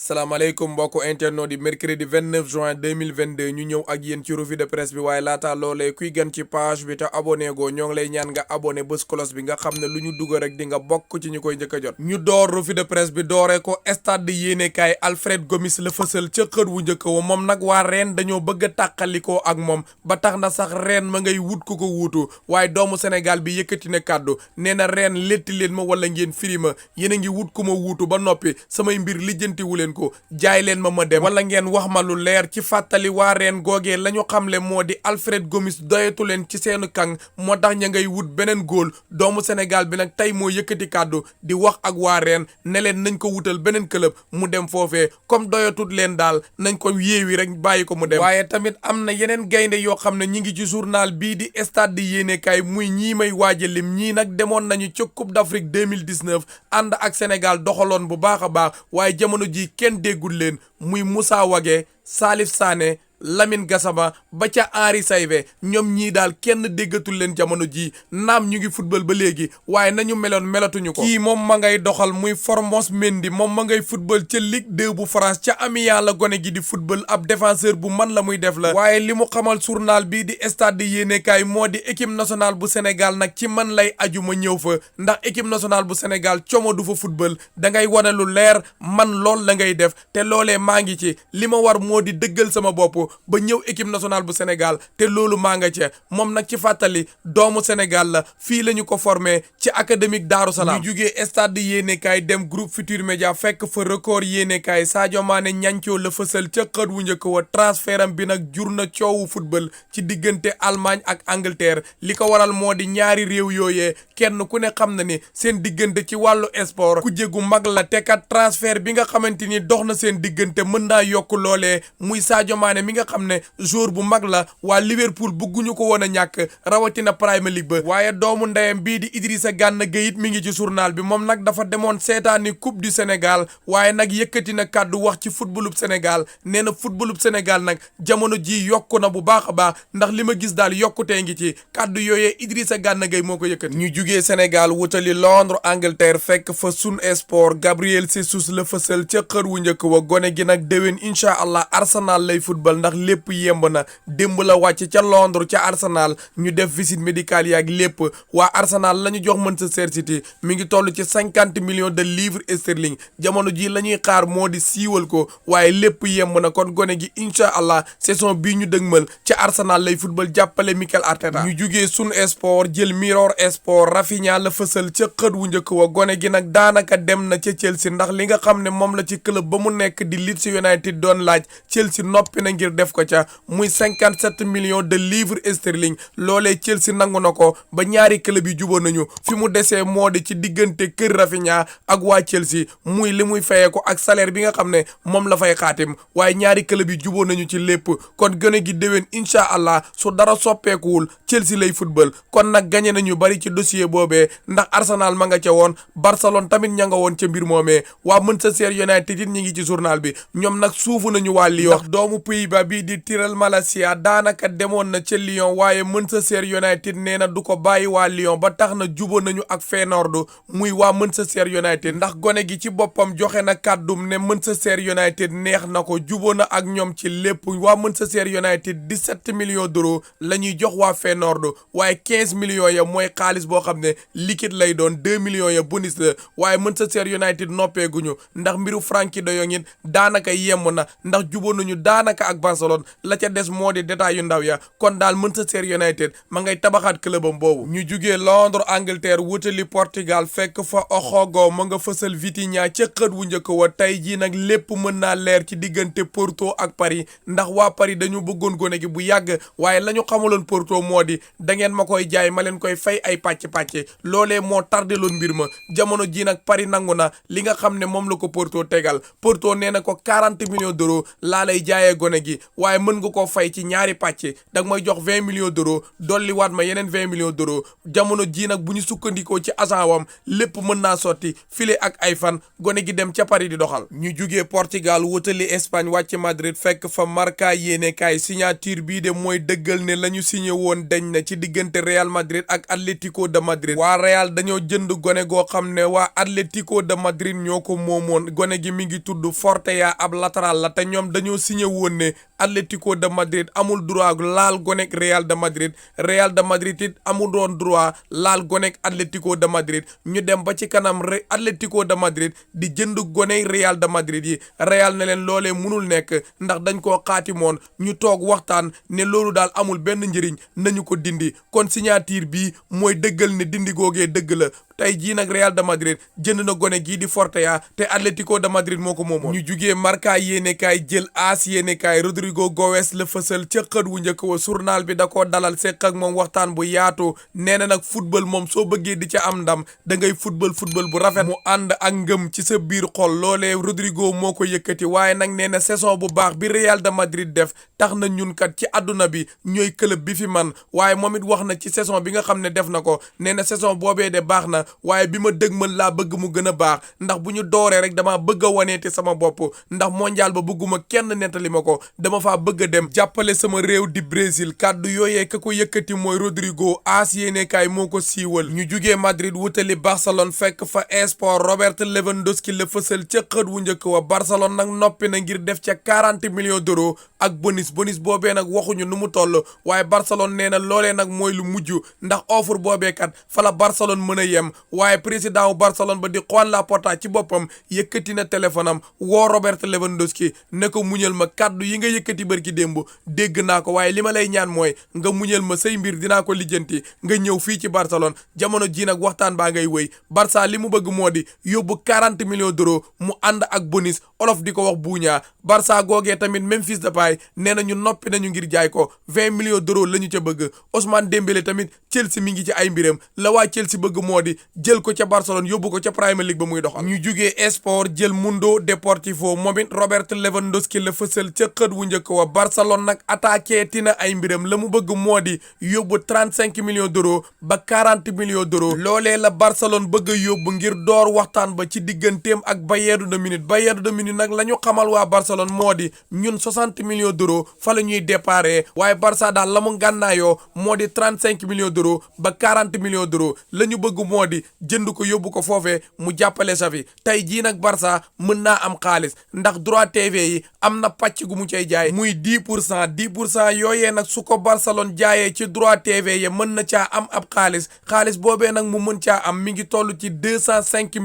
salaamaaleykum mbokku internet di mercredi 29 juin 2022 ñu ñëw ak yéen ci revue de presse bi waaye laata loolee kuy gën ci page bi te abonné goo ñoo ngi lay ñaan nga abonné bés cloche bi nga xam ne lu ñu dugg rek di nga bokk ci ñu koy njëkk a jot. ñu door revue de presse bi dooree ko stade yéenekaay Alfred Gomis la fësal ca xët wu njëkk wa moom nag waa Rennes dañoo bëgg a tàqalikoo ak moom ba tax na sax Rennes ma ngay wut ku ko wuutu waaye doomu Sénégal bi yëkkati na kàddu nee na Rennes létti leen ma wala ngeen firi ma yéen a ngi wut ku ma wuutu ba noppi samay mbir lijjantiwu leen ko jaay leen ma dem wala ngeen wax ma lu leer. ci fàttali waa Rennes googee la ñu xamle moo di Alfred Gomis doyatu leen ci seenu kàng moo tax ña ngay wut beneen góol doomu Sénégal bi nag tey moo yëkkati kàddu di wax ak waa Rennes ne leen nañ ko wutal beneen club mu dem foofee comme doyatut leen daal nañ ko yéewi rek bàyyi ko mu dem. waaye tamit am na yeneen gaynde yoo xam ne ñi ngi ci journal bii di stade di yéenekaay muy ñii may waaja lim ñii nag demoon nañu ca Coupe d'Afrique 2019 ànd ak Sénégal doxaloon bu baax a baax waaye jamono ji kenn déggul leen muy Moussa Wagué Salif Sané Lamine Gassama ba ca Henri Saivet ñoom ñii daal kenn déggatul leen jamono jii naam ñu ngi football ba léegi waaye nañu meloon melatuñu ko. kii moom ma ngay doxal muy Formose Mendy moom ma ngay football ca Ligue 2 bu France ca Amiens la gone gi di football ab défenseur bu man la muy def la. waaye li mu xamal journal bii di stade di yéenekaay moo di équipe nationale bu Sénégal nag ci man lay aju ma ñëw fa ndax équipe nationale bu Sénégal como du fa football da ngay wane lu leer man lool la ngay def te loolee maa ngi ci li ma war moo di dëggal sama bopp. ba ñëw équipe nationale bu Sénégal te loolu maa nga ca moom nag ci fàttali doomu Sénégal la fii la ñu ko formé ci académique Daaru Salaam. ñu jugee stade yéenekaay dem groupe Futur Média fekk fa record yéenekaay Sadio Mané ñancoo la fësal ca xët wu njëkk wa transfert am bi nag jur na coowu football ci diggante Allemagne ak Angleterre li ko waral moo di ñaari réew yooyee kenn ku ne xam na ni seen diggante ci wàllu sport ku jégu mag la te kat transfert bi nga xamante ni dox na seen diggante mën naa yokk loolee muy Sadio Mané mi nga xam ne joueur bu mag la waa Liverpool bëgguñu ko woon a ñàkk rawatina Premier League ba waaye doomu ndeyam bii di Idrissa Gana Gueye it mi ngi ci journal bi moom nag dafa demoon seetaani coupe du Sénégal waaye nag yëkkati na kàddu wax ci footballub Sénégal nee na footballub Sénégal nag jamono ji yokku na bu baax a baax ndax li ma gis daal yokkutee ngi ci kàddu yooyee Idrissa Gana Gueye moo ko yëkkati. ñu jugee Sénégal wutali Londres Angleterre fekk fa Sun Sport Gabriel Jesus la fësal ca xër wu njëkk wa gone gi nag déwén incha allah Arsenal lay football ndax lépp yemb na démb la wàcc ca Londres ca Arsenal ñu def visite médicale yi ak lépp waa Arsenal la ñu jox Manchester City mi ngi toll ci 50 millions de livres sterling jamono ji la ñuy xaar moo di siiwal ko waaye lépp yemb na kon gone gi incha allah saison bii ñu dëgmal ca Arsenal lay football jàppale Mikel Arteta. ñu jugee Sun Sport jël Mirror Sport Rafinha la fësal ca xët wu njëkk wa gone gi nag daanaka dem na ca Chelsea ndax li nga xam ne moom la ci club ba mu nekk di Leeds United doon laaj Chelsea noppi na ngir def ko ca muy 57 millions de livres sterling loolee Chelsea nangu na ko ba ñaari club yi jubóo nañu fi mu desee moo di ci diggante kër Rafinha ak waa Chelsea muy li muy fayee ko ak salaire bi nga xam ne moom la fay xaatim waaye ñaari club yi jubóo nañu ci lépp kon gën a gi déwén incha allah su dara soppeekuwul Chelsea lay football kon nag gagné nañu bari ci dossier boobee ndax Arsenal ma nga ca woon Barcelone tamit ña nga woon ca mbir moomee waa Manchester United it ñi ngi ci journal bi ñoom nag suufu nañu waa Lyon ndax doomu Pays-Bas bii di Tyrell Malacia daanaka demoon na ca Lyon waaye Manchester United nee na du ko bàyyi waa Lyon ba tax na jubóo nañu ak Feyenoord muy waa Manchester United ndax gone gi ci boppam joxe na kàddum ne Manchester United neex na ko jubóo na ak ñoom ci lépp waa Manchester United 17 millions d'euros la ñuy jox waa Feyenoord waaye 15 millions ya mooy xaalis boo xam ne liquide lay doon 2 millions ya bonus la waaye Manchester United noppeeguñu ndax mbiru Frenkie de Jong it daanaka yemb na ndax jubóo nañu daanaka ak Barcelone la ca des moo di détail yu ndaw ya kon daal Manchester United ma ngay tabaxaat clubam boobu. ñu jugee Londres Angleterre wutali Portugal fekk fa Oxogo ma nga fësal Vitinha ca xët wu njëkk wa tey jii nag lépp mën naa leer ci diggante Porto ak Paris ndax waa Paris dañu bëggoon gone gi bu yàgg waaye la ñu xamaloon Porto moo di da ngeen ma koy jaay ma leen koy fay ay pàcc-pàcc loolee moo tardeloon mbir ma jamono ji nag Paris nangu na li nga xam ne moom la ko Porto tegal Porto nee na ko 40 millions d'euros laa lay jaayee gone gi waaye mën nga koo fay ci ñaari pàcc dag may jox 20 millions d'euros dolli waat ma yeneen 20 millions d'euros jamono ji nag bu ñu sukkandikoo ci agent wam lépp mën naa sotti file ak ay fan gone gi dem ca Paris di doxal. ñu jugee Portugal wutali Espagne wàcc Madrid fekk fa Marca yéenekaay signature bii de mooy dëggal ne la ñu signé woon dañ na ci diggante Real Madrid ak Atlético de Madrid. waa Real dañoo jënd gone goo xam ne waa Atlético de Madrid ñoo ko moomoon gone gi mi ngi tudd Fortea ab latéral la te ñoom dañoo signé woon ne Atlético de Madrid amul droit laal gonek Real de Madrid Real de Madrid it amul doon droit laal gonek Atlético de Madrid ñu dem ba ci kanam Atlético de Madrid di jënd goney Real de Madrid yi Real ne leen loolee munul nekk ndax dañ koo xaatimoon ñu toog waxtaan ne loolu daal amul benn njëriñ nañu ko dindi kon signature bi mooy dëggal ne dindi googee dëgg la tey jii nag Real de Madrid jënd na gone gii di Fortea te Atlético de Madrid moo ko moomoon. ñu jugee Marca yéenekaay jël AS yéenekaay Rodrigo Goes la fësal ca xët wu njëkk wa journal bi da koo dalal seq ak moom waxtaan bu yaatu nee na nag football moom soo bëggee di ca am ndam da ngay football bu rafet mu ànd ak ngëm ci sa biir xol loolee Rodrigo moo ko yëkkati waaye nag nee na saison bu baax bi Real de Madrid def tax na ñun kat ci àdduna bi ñooy club bi fi man waaye moom it wax na ci saison bi nga xam ne def na ko nee na saison boobee de baax na waaye bi ma dëgmal laa bëgg mu gën a baax ndax bu ñu dooree rek dama bëgg a waneete sama bopp ndax mondial ba bëgguma kenn nettali ma ko dama faa bëgg a dem jàppale sama réew di Brésil kàddu yooyee ka ko yëkkati mooy Rodrigo AS yéenekaay moo ko siiwal. ñu jugee Madrid wutali Barcelone fekk fa esport Robert Lewandowski la fësal ca xët wu njëkk wa Barcelone nag noppi na ngir def ca 40 millions d'euros ak bonus boobee nag waxuñu nu mu toll waaye Barcelone nee na loolee nag mooy lu mujj ndax offre boobee kat fa la Barcelone mën a yem waaye président wu Barcelone ba di Joan Laporta ci boppam yëkkati na téléphone am woo Robert Lewandowski ne ko muñal ma kàddu yi nga yëkkati bërki démb dégg naa ko waaye li ma lay ñaan mooy nga muñal ma say mbir dinaa ko lijjanti nga ñëw fii ci Barcelone jamono ji nag waxtaan baa ngay wëy Barça li mu bëgg moo di yóbbu 40 millions d'euros mu ànd ak bonus olof di ko wax buuñaa Barça googee tamit Memphis Depay nee na ñu noppi nañu ngir jaay ko 20 millions d'euros la ñu ca bëgg Ousmane Dembélé tamit Chelsea mi ngi ci ay mbiram la waa Chelsea bëgg moo di jël ko ca Barcelone yóbbu ko ca Premier League ba muy doxal. ñu jugee Esport jël Mundo Deportivo moom it Robert Lewandowski la fësal ca xët wu njëkk wa Barcelone nag attaqué tina ay mbiram la mu bëgg moo di yóbbu 35 millions d'euros ba 40 millions d'euros loolee la Barcelone bëgg a yóbbu ngir door waxtaan ba ci digganteem ak Bayern de Munich nag la ñu xamal waa Barcelone moo di ñun 60 millions d'euros fa la ñuy déparé waaye Barça daal la mu gànnaayoo moo di 35 millions d'euros ba 40 millions d'euros la ñu bëgg moo di jënd ko yóbbu ko foofee mu jàppale Xavi tey jii nag Barça mën naa am xaalis ndax droit TV yi am na pàcc gu mu cay jaay muy 10% yooyee nag su ko Barcelone jaayee ci droit TV yi mën na caa am ab xaalis boobee nag mu mën caa am mi ngi toll ci 205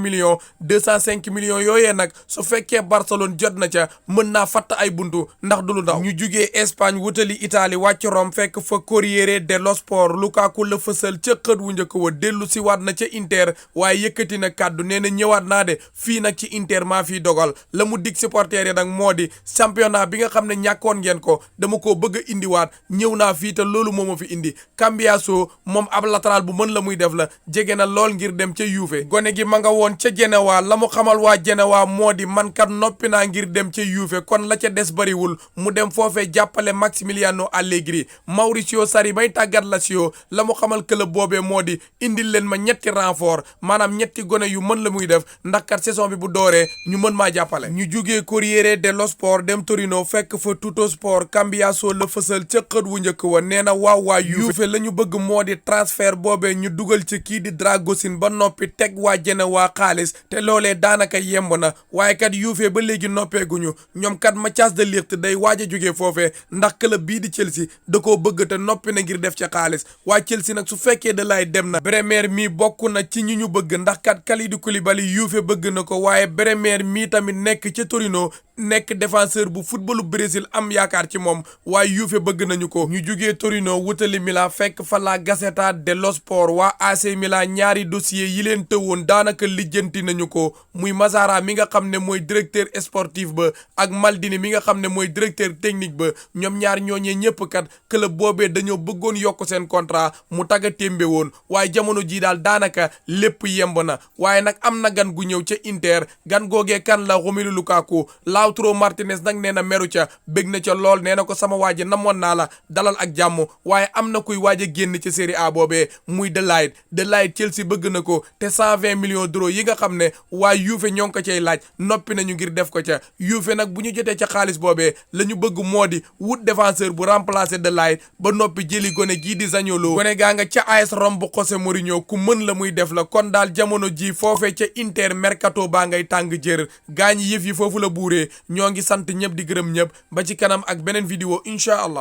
millions yooyee nag su fekkee Barcelone jot na ca mën naa fatt ay buntu ndax du lu ndaw. ñu jugee Espagne wutali Italie wàcc Rome fekk fa Corriere dello Sport Lukaku la fësal ca xët wu njëkk wa dellu si waat na ca Inter waaye yëkkati na kàddu nee na ñëwaat naa de fii nag ci Inter maa fiy dogal la mu dig supporter yi nag moo di championnat bi nga xam ne ñàkkoon ngeen ko dama koo bëgg a indiwaat ñëw naa fii te loolu moo ma fi indi Cambiaso moom ab latéral bu mën la muy def la jege na lool ngir dem ca Juve gone gi ma nga woon ca Genoa la mu xamal waa Genoa moo di man kat noppi naa ngir dem ca Juve kon la ca des bariwul mu dem foofee jàppale Maximiliano Allegri Mauricio Sarri may tàggat Lazio la mu xamal club boobee moo di indil leen ma ñetti renfort maanaam ñetti gone yu mën la muy def ndax kat saison bi bu dooree ñu mën maa jàppale. ñu jugee Corriere dello Sport dem Torino fekk fa Tuttosport Cambiaso la fësal ca xët wu njëkk wa nee na waa Juve la ñu bëgg moo di transfert boobee ñu dugal ci kii di Dragosin ba noppi teg waa Genoa xaalis te loolee daanaka yemb na waaye kat Juve ba léegi noppeeguñu ñoom kat Mathias de Ligt day waaj a jógee foofee ndax club bii di Chelsea da koo bëgg te noppi na ngir def ca xaalis waa Chelsea nag su fekkee da lay dem na Bremer mi bokk na ci ñi ñu bëgg ndax kat Kalidou Koulibaly Juve bëgg na ko waaye Bremer mi tamit nekk ca Torino nekk défenseur bu footballu Brésil am yaakaar ci moom waaye Juve bëgg nañu ko. ñu jugee Torino wutali Milan fekk fa la Gazzetta dello Sport waa AC Milan ñaari dossier yi leen tëwoon daanaka lijjanti nañu ko muy Mazzara mi nga xam ne mooy directeur sportif ba ak Maldini mi nga xam ne mooy directeur technique ba ñoom ñaar ñooñee ñëpp kat club boobee dañoo bëggoon yokk seen contrat mu tagga témbe woon waaye jamono jii daal daanaka lépp yemb na waaye nag am na gan gu ñëw ca Inter gan googee kan la Romelu Lukaku Lautaro Martinez nag nee na meru ca bég na ca lool nee na ko sama waaji namoon naa la dalal ak jàmm waaye am na kuy waaj a génn ci Serie A boobee muy De Ligt Chelsea bëgg na ko te 120 millions d'euros yi nga xam ne waa Juve ñoo ngi ko cay laaj noppi nañu ngir def ko ca Juve nag bu ñu jotee ca xaalis boobee la ñu bëgg moo di wut défenseur bu remplacer De Ligt ba noppi jëli gone gii di Zaniolo gone gaa nga ca AS Rome bu José Mourinho ku mën la muy def la kon daal jamono ji foofee ca Inter mercato baa ngay tàng jër gaa ñi yëf yi foofu la buuree ñoo ngi sant ñëpp di gërëm ñëpp ba ci kanam ak beneen vidéo incha allah